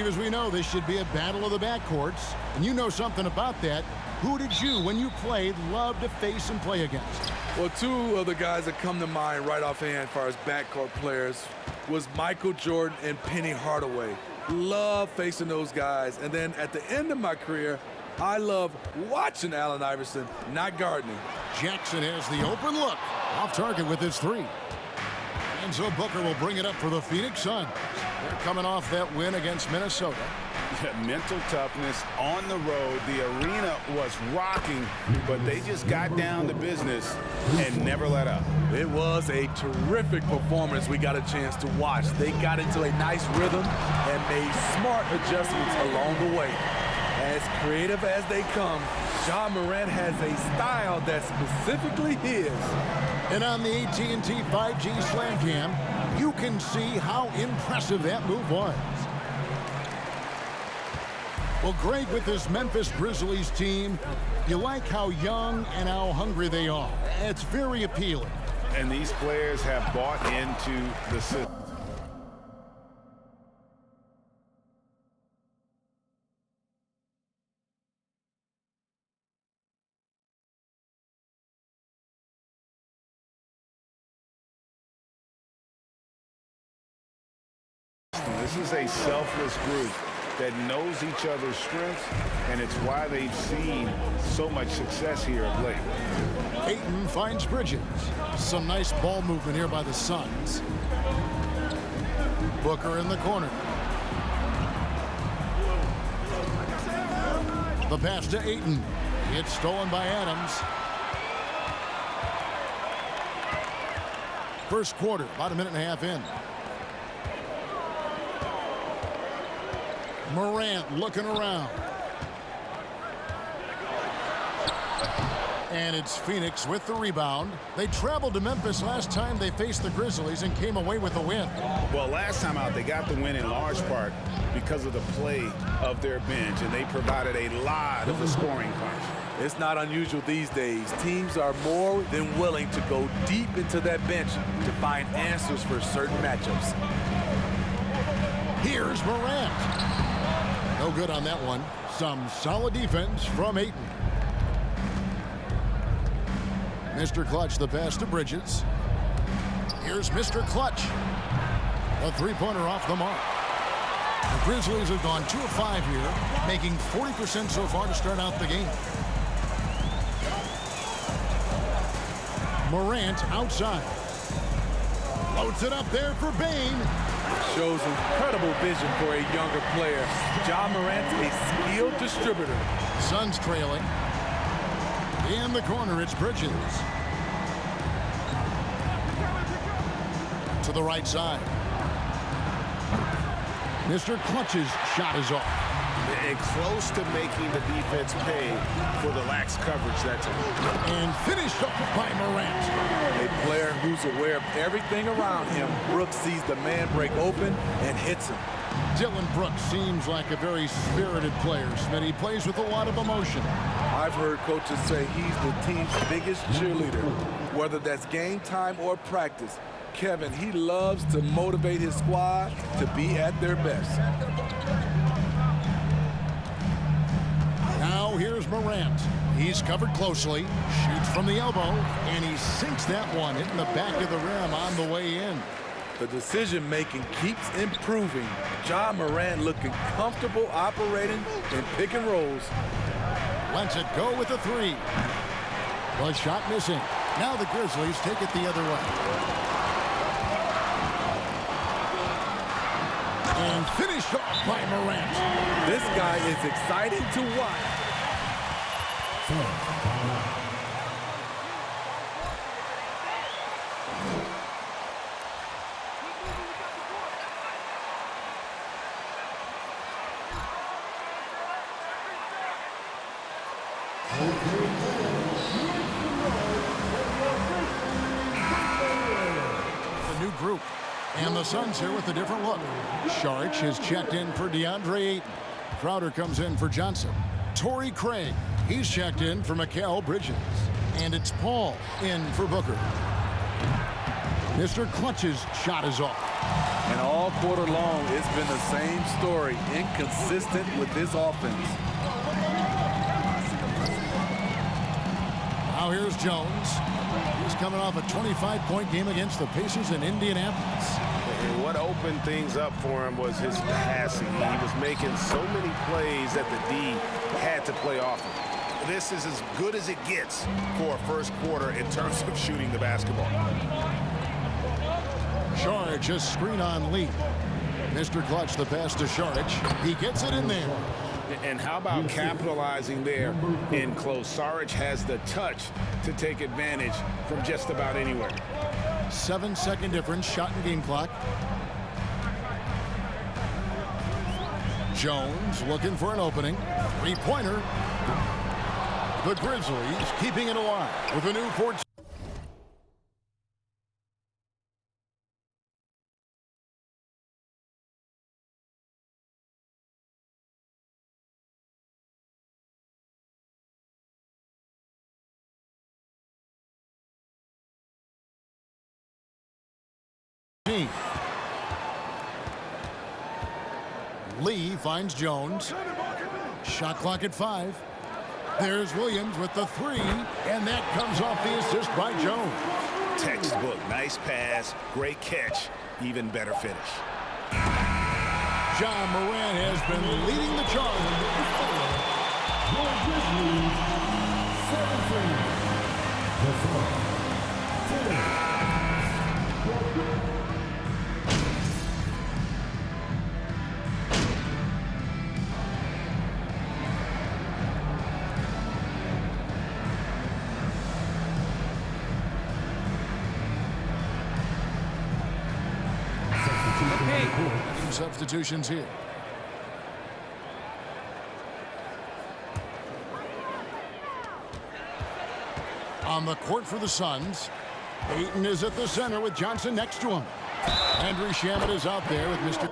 Steve, as we know, this should be a battle of the backcourts, and you know something about that. Who did you, when you played, love to face and play against? Well, two of the guys that come to mind right offhand as far as backcourt players was Michael Jordan and Penny Hardaway. Love facing those guys. And then at the end of my career, I love watching Allen Iverson, not guarding him. Jackson has the open look. Off target with his three. And so Booker will bring it up for the Phoenix Suns. They're coming off that win against Minnesota. Mental toughness on the road. The arena was rocking, but they just got down to business and never let up. It was a terrific performance we got a chance to watch. They got into a nice rhythm and made smart adjustments along the way. As creative as they come, Ja Morant has a style that's specifically his. And on the AT&T 5G Slam Cam, you can see how impressive that move was. Well, Greg, with this Memphis Grizzlies team, you like how young and how hungry they are. It's very appealing. And these players have bought into the system. This is a selfless group that knows each other's strengths, and it's why they've seen so much success here of late. Ayton finds Bridges. Some nice ball movement here by the Suns. Booker in the corner. The pass to Ayton. It's stolen by Adams. First quarter, about a minute and a half in. Morant looking around. And it's Phoenix with the rebound. They traveled to Memphis last time they faced the Grizzlies and came away with a win. Well, last time out, they got the win in large part because of the play of their bench, and they provided a lot of the scoring punch. It's not unusual these days. Teams are more than willing to go deep into that bench to find answers for certain matchups. Here's Morant. No good on that one. Some solid defense from Ayton. Mr. Clutch, the pass to Bridges. Here's Mr. Clutch. A three-pointer off the mark. The Grizzlies have gone 2 of 5 here, making 40% so far to start out the game. Morant outside. Loads it up there for Bain. Shows incredible vision for a younger player. Ja Morant's a skilled distributor. Suns trailing. In the corner, it's Bridges. To the right side. Mr. Clutch's shot is off. And close to making the defense pay for the lax coverage that's in. And finished off by Morant. A player who's aware of everything around him. Brooks sees the man break open and hits him. Dillon Brooks seems like a very spirited player, Smith. He plays with a lot of emotion. I've heard coaches say he's the team's biggest cheerleader, whether that's game time or practice. Kevin, he loves to motivate his squad to be at their best. Now here's Morant. He's covered closely, shoots from the elbow, and he sinks that one, hitting the back of the rim on the way in. The decision-making keeps improving. Ja Morant looking comfortable operating in pick and rolls. Lets it go with a three. The shot missing. Now the Grizzlies take it the other way. And finished off by Morant. This guy is exciting to watch. The new group. And the Suns here with a different look. Saric has checked in for DeAndre Ayton. Crowder comes in for Johnson. Torrey Craig, he's checked in for Mikal Bridges. And it's Paul in for Booker. Mr. Clutch's shot is off. And all quarter long, it's been the same story, inconsistent with this offense. Now here's Jones. He's coming off a 25-point game against the Pacers in Indianapolis. And what opened things up for him was his passing. He was making so many plays that the D had to play off him. This is as good as it gets for a first quarter in terms of shooting the basketball. Saric just screen on Lee. Mr. Clutch, the pass to Saric. He gets it in there. And how about capitalizing there in close? Saric has the touch to take advantage from just about anywhere. 7-second difference, shot and game clock. Jones looking for an opening. Three-pointer. The Grizzlies keeping it alive with a new 14. Lee finds Jones. Shot clock at 5. There's Williams with the 3, and that comes off the assist by Jones. Textbook, nice pass, great catch, even better finish. John Moran has been leading the substitutions here. On the court for the Suns, Ayton is at the center with Johnson next to him. Andrew Shamet is out there with Mr.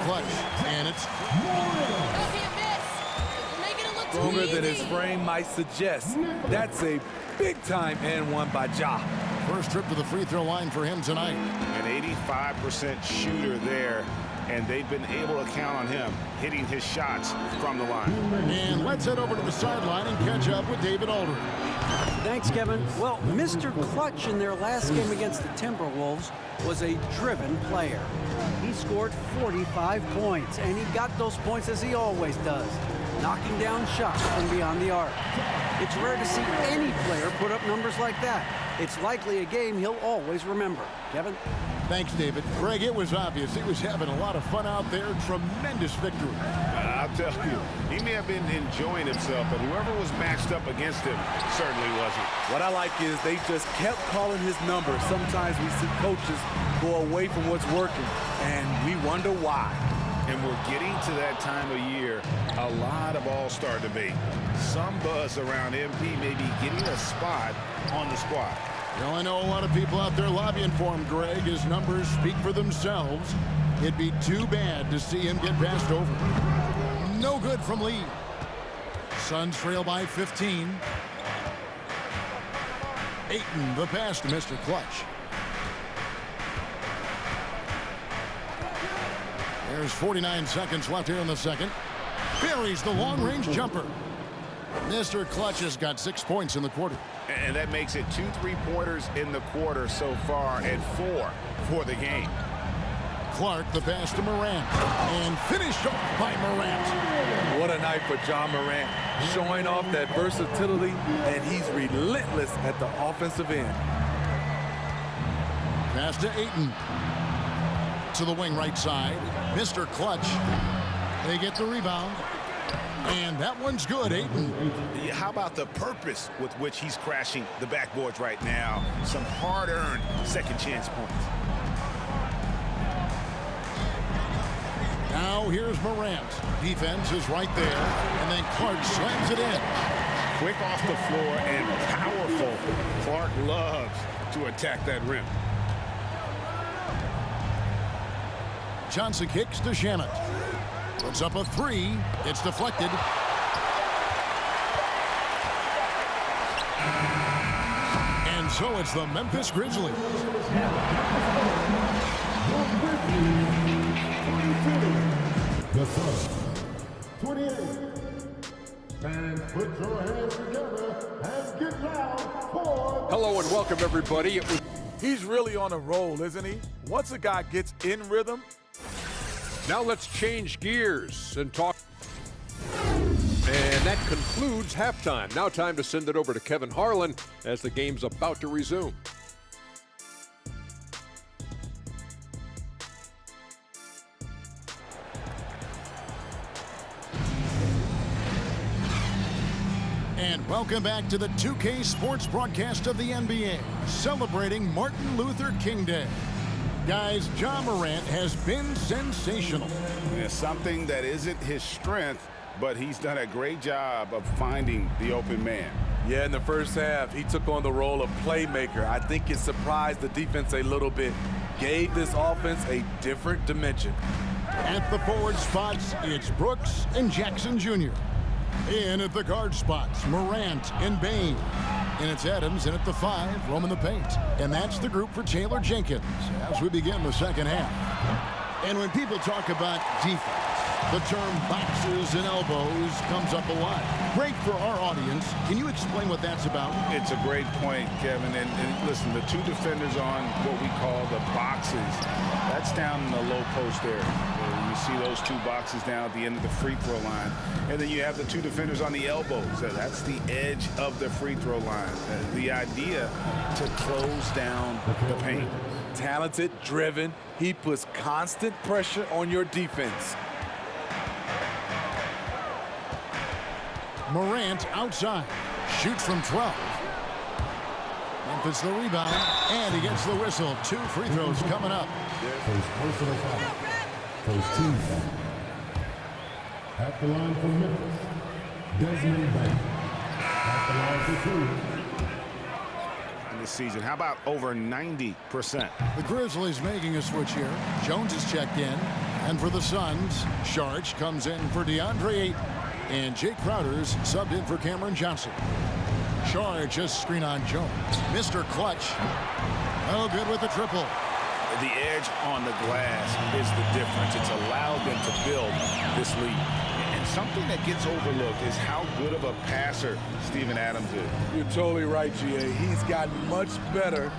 Clutch, and it's Stronger than his frame might suggest. That's a big-time and one by Ja. First trip to the free throw line for him tonight. An 85% shooter there, and they've been able to count on him hitting his shots from the line. And let's head over to the sideline and catch up with David Aldridge. Thanks, Kevin. Well, Mr. Clutch in their last game against the Timberwolves was a driven player. He scored 45 points, and he got those points as he always does, knocking down shots from beyond the arc. It's rare to see any player put up numbers like that. It's likely a game he'll always remember. Kevin? Thanks, David. Greg, it was obvious. He was having a lot of fun out there. Tremendous victory. I'll tell you, he may have been enjoying himself, but whoever was matched up against him certainly wasn't. What I like is they just kept calling his number. Sometimes we see coaches go away from what's working, and we wonder why. And we're getting to that time of year, a lot of all-star debate. Some buzz around MP may be getting a spot on the squad. Well, I know a lot of people out there lobbying for him, Greg. His numbers speak for themselves. It'd be too bad to see him get passed over. No good from Lee. Suns trail by 15. Ayton, the pass to Mr. Clutch. There's 49 seconds left here in the second. Buries the long-range jumper. Mr. Clutch has got 6 points in the quarter. And that makes it 2 3-pointers in the quarter so far and 4 for the game. Clark, the pass to Morant. And finished off by Morant. What a night for John Morant, showing off that versatility, and he's relentless at the offensive end. Pass to Ayton. To the wing right side. Mr. Clutch. They get the rebound. And that one's good, Ayton. How about the purpose with which he's crashing the backboards right now? Some hard-earned second chance points. Now here's Morant. Defense is right there. And then Clark slams it in. Quick off the floor and powerful. Clark loves to attack that rim. Johnson kicks to Shannon. Puts up a three. It's deflected. And so it's the Memphis Grizzlies. The Suns, 28. Fans, put your hands together and get loud for... Hello and welcome, everybody. He's really on a roll, isn't he? Once a guy gets in rhythm. Now let's change gears and talk. And that concludes halftime. Now time to send it over to Kevin Harlan as the game's about to resume. And welcome back to the 2K Sports broadcast of the NBA, celebrating Martin Luther King Day. Guys, Ja Morant has been sensational. It's something that isn't his strength, but he's done a great job of finding the open man. Yeah, in the first half, he took on the role of playmaker. I think it surprised the defense a little bit, gave this offense a different dimension. At the forward spots, it's Brooks and Jackson Jr. In at the guard spots, Morant and Bain. And it's Adams in at the 5, roaming the paint. And that's the group for Taylor Jenkins as we begin the second half. And when people talk about defense, the term boxes and elbows comes up a lot. Great for our audience. Can you explain what that's about? It's a great point, Kevin. And listen, the two defenders on what we call the boxes, that's down in the low post area. You see those two boxes down at the end of the free throw line. And then you have the two defenders on the elbows. That's the edge of the free throw line. The idea to close down the paint. Talented, driven, he puts constant pressure on your defense. Morant outside, shoots from 12. Memphis the rebound, and he gets the whistle. 2 free throws coming up. First personal foul. First team foul. At the line for Memphis, Desmond Bain. At the line for 2. In this season, how about over 90%? The Grizzlies making a switch here. Jones is checked in. And for the Suns, Sharch comes in for DeAndre Ayton. And Jake Crowder's subbed in for Cameron Johnson. Sharch just screen on Jones. Mr. Clutch. Oh, good with the triple. The edge on the glass is the difference. It's allowed them to build this lead. And something that gets overlooked is how good of a passer Steven Adams is. You're totally right, GA. He's gotten much better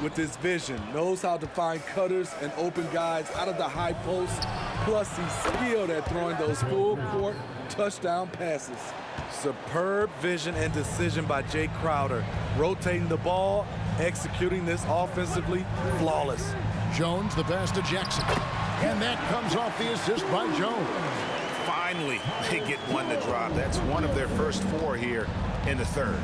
with his vision. Knows how to find cutters and open guys out of the high post. Plus, he's skilled at throwing those full court touchdown passes. Superb vision and decision by Jake Crowder. Rotating the ball, executing this offensively, flawless. Jones, the pass to Jackson. And that comes off the assist by Jones. Finally, they get one to drop. That's one of their first 4 here in the third.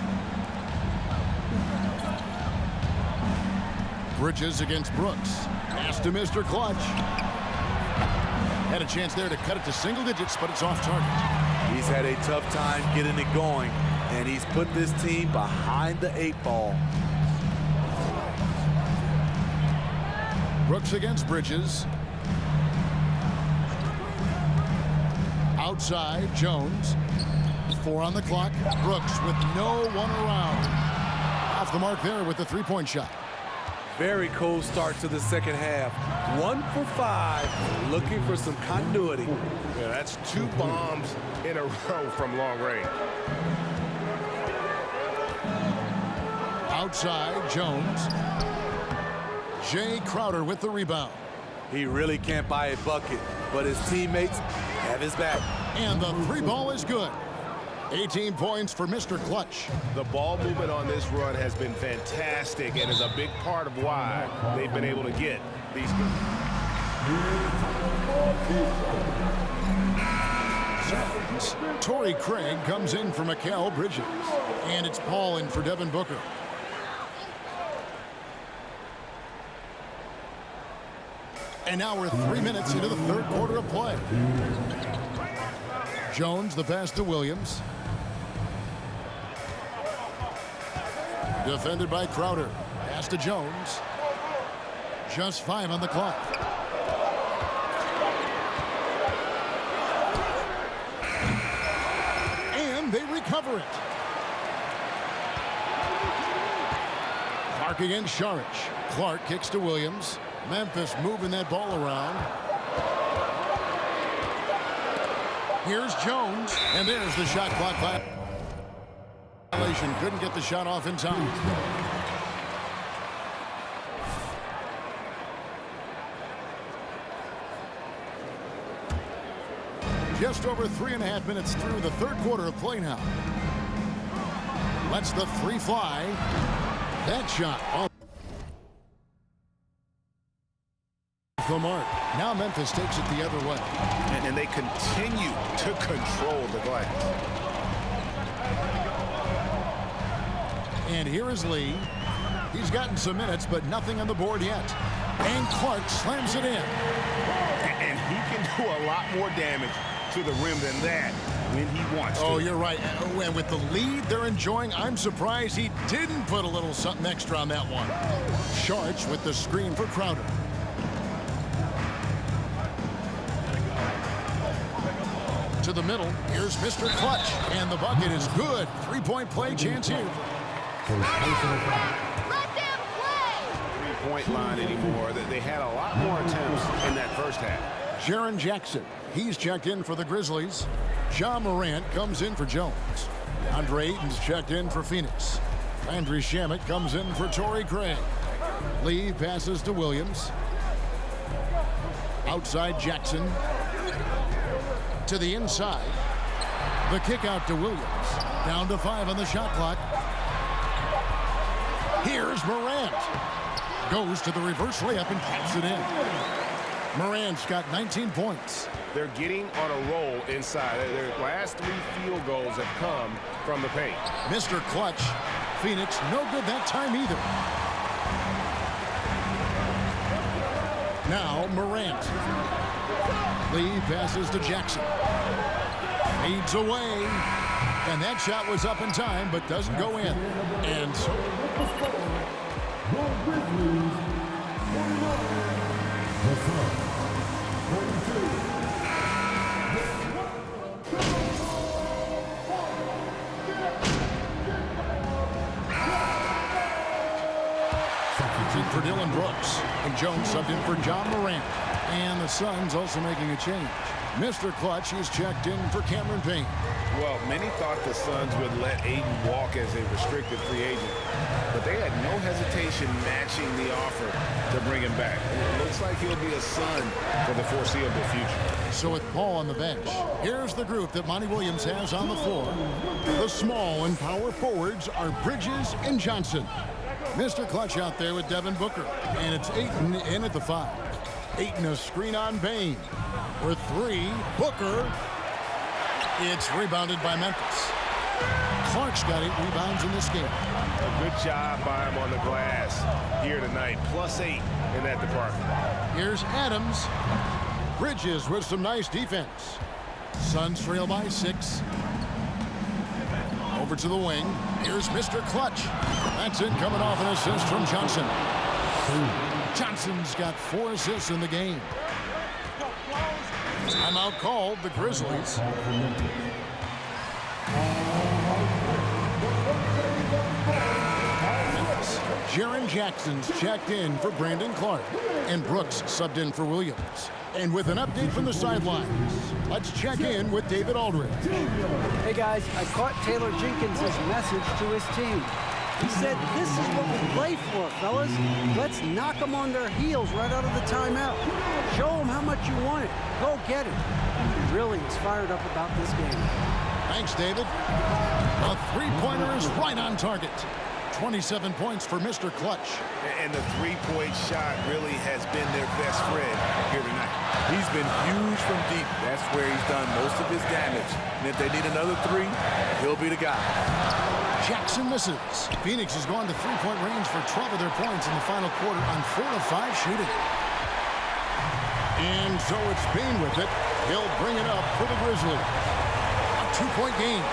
Bridges against Brooks. Pass to Mr. Clutch. Had a chance there to cut it to single digits, but it's off target. He's had a tough time getting it going, and he's put this team behind the 8 ball. Brooks against Bridges. Outside, Jones. 4 on the clock. Brooks with no one around. Off the mark there with the 3-point shot. Very cold start to the second half. 1 for 5, looking for some continuity. Yeah, that's 2 bombs in a row from long range. Outside, Jones. Jay Crowder with the rebound. He really can't buy a bucket, but his teammates have his back. And the 3 ball is good. 18 points for Mr. Clutch. The ball movement on this run has been fantastic and is a big part of why they've been able to get these games. Torrey Craig comes in for Mikal Bridges. And it's Paul in for Devin Booker. And now we're 3 minutes into the third quarter of play. Jones, the pass to Williams. Defended by Crowder. Pass to Jones. Just 5 on the clock. cover it. Clark against Sharich. Clark kicks to Williams. Memphis moving that ball around. Here's Jones, and there's the shot clock violation. Couldn't get the shot off in time. Just over 3.5 minutes through the third quarter of play now. Lets the three fly. That shot off the mark. Now Memphis takes it the other way. And they continue to control the glass. And here is Lee. He's gotten some minutes, but nothing on the board yet. And Clark slams it in. And he can do a lot more damage to the rim than that when he wants to. Oh, you're right. And with the lead they're enjoying, I'm surprised he didn't put a little something extra on that one. Sharich with the screen for Crowder. To the middle. Here's Mr. Clutch. And the bucket is good. Three-point play chance here. Three-point line anymore. They had a lot more attempts in that first half. Jaren Jackson. He's checked in for the Grizzlies. John Morant comes in for Jones. Andre Ayton's checked in for Phoenix. Landry Shamet comes in for Torrey Craig. Lee passes to Williams. Outside Jackson. To the inside. The kick out to Williams. Down to 5 on the shot clock. Here's Morant. Goes to the reverse layup and caps it in. Morant's got 19 points. They're getting on a roll inside. Their last 3 field goals have come from the paint. Mr. Clutch. Phoenix no good that time either. Now Morant. Lee passes to Jackson. Fades away. And that shot was up in time but doesn't go in. And so for Dylan Brooks. And Jones subbed in for John Morant. And the Suns also making a change. Mr. Clutch is checked in for Cameron Payne. Well, many thought the Suns would let Ayton walk as a restricted free agent, but they had no hesitation matching the offer to bring him back. It looks like he'll be a Sun for the foreseeable future. So with Paul on the bench, here's the group that Monty Williams has on the floor. The small and power forwards are Bridges and Johnson. Mr. Clutch out there with Devin Booker. And it's Ayton in at the 5. Ayton a screen on Payne. For 3, Booker. It's rebounded by Memphis. Clark's got 8 rebounds in this game. A good job by him on the glass here tonight. +8 in that department. Here's Adams. Bridges with some nice defense. Suns trail by 6. Over to the wing. Here's Mr. Clutch. That's it, coming off an assist from Johnson. Johnson's got 4 assists in the game. Timeout called, the Grizzlies. Jaren Jackson's checked in for Brandon Clark. And Brooks subbed in for Williams. And with an update from the sidelines, let's check in with David Aldridge. Hey guys, I caught Taylor Jenkins' message to his team. He said, this is what we play for, fellas. Let's knock them on their heels right out of the timeout. Show them how much you want it. Go get it. He really is fired up about this game. Thanks, David. A three-pointer is right on target. 27 points for Mr. Clutch. And the three-point shot really has been their best friend here tonight. He's been huge from deep. That's where he's done most of his damage. And if they need another 3, he'll be the guy. Jackson misses. Phoenix has gone to three-point range for 12 of their points in the final quarter on 4 of 5 shooting. And so it's Payne with it. He'll bring it up for the Grizzlies. A 2-point game.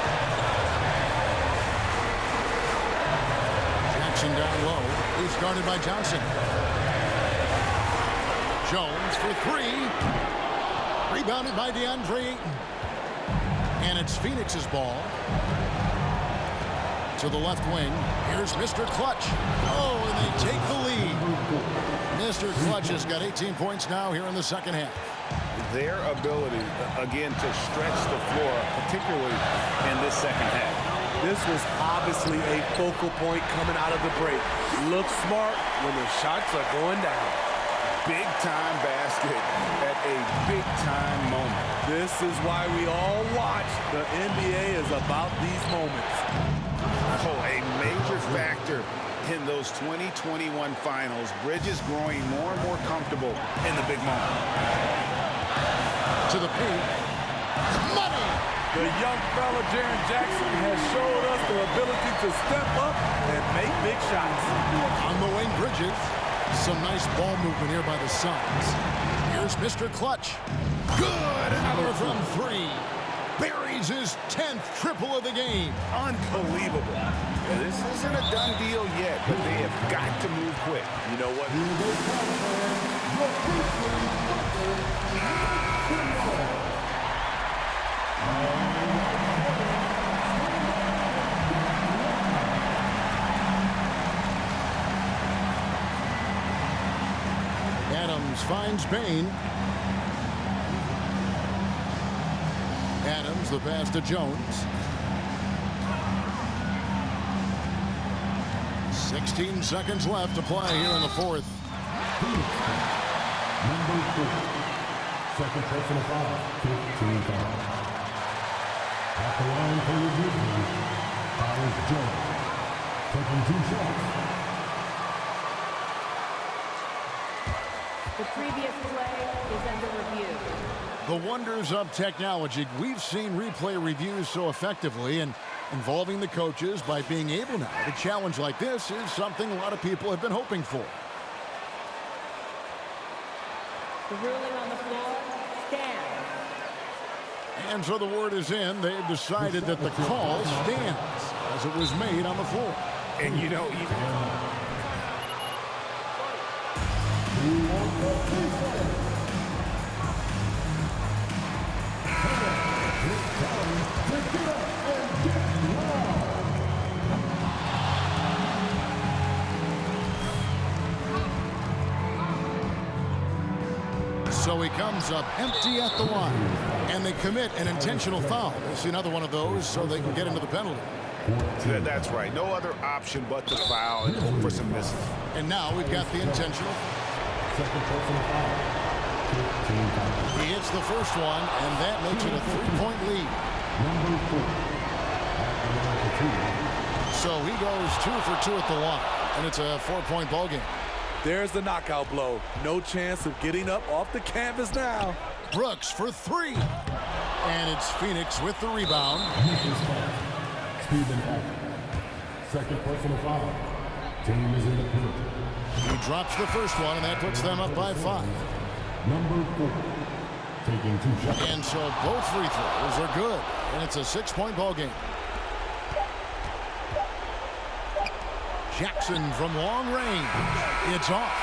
Jackson down low. He's guarded by Johnson. Jones for 3. Rebounded by DeAndre Ayton. And it's Phoenix's ball. To the left wing. Here's Mr. Clutch. Oh, and they take the lead. Mr. Clutch has got 18 points now here in the second half. Their ability, again, to stretch the floor, particularly in this second half. This was obviously a focal point coming out of the break. Look smart when the shots are going down. Big-time basket at a big-time moment. This is why we all watch. The NBA is about these moments. Oh, a major factor in those 2021 finals. Bridges growing more and more comfortable in the big moment. To the paint. Money! The young fella, Jaren Jackson, has showed us the ability to step up and make big shots. On the wing, Bridges. Some nice ball movement here by the Suns. Here's Mr. Clutch. Good! Another from three. Buries his 10th triple of the game. Unbelievable. Yeah, this isn't a done deal yet, but they have got to move quick. You know what? Adams finds Bain. Adams, the pass to Jones. 16 seconds left to play here in the fourth. Number 3. Second personal foul. 15 fouls. At the line for the Grizzlies, Alex Jones. Taking 2 shots. The previous play is under review. The wonders of technology. We've seen replay reviews so effectively, and involving the coaches by being able now to challenge like this is something a lot of people have been hoping for. The ruling on the floor stands. And so the word is in. They've decided that the call stands as it was made on the floor. And you know, So he comes up empty at the line, and they commit an intentional foul. We'll see another one of those so they can get into the penalty. that's right. No other option but to foul and hope for some misses. And now we've got the intentional. Second personal foul. 15 fouls. He hits the first one, and that makes it a 3-point lead. Number 4. At the line for 2. So he goes 2 for 2 at the line, and it's a 4-point ball game. There's the knockout blow. No chance of getting up off the canvas now. Brooks for 3. And it's Phoenix with the rebound. Stephen F. Second personal foul. Team is in the penalty. He drops the first one, and that puts them up by 5. Number 4. Taking 2 shots. And so both free throws are good, and it's a 6-point ball game. Jackson from long range. It's off.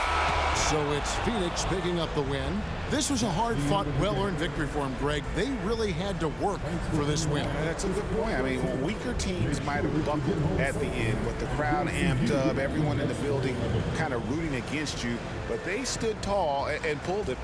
So it's Phoenix picking up the win. This was a hard-fought, well-earned victory for him, Greg. They really had to work for this win. That's a good point. I mean, weaker teams might have buckled at the end, but the crowd amped up, everyone in the building kind of rooting against you, but they stood tall and pulled it.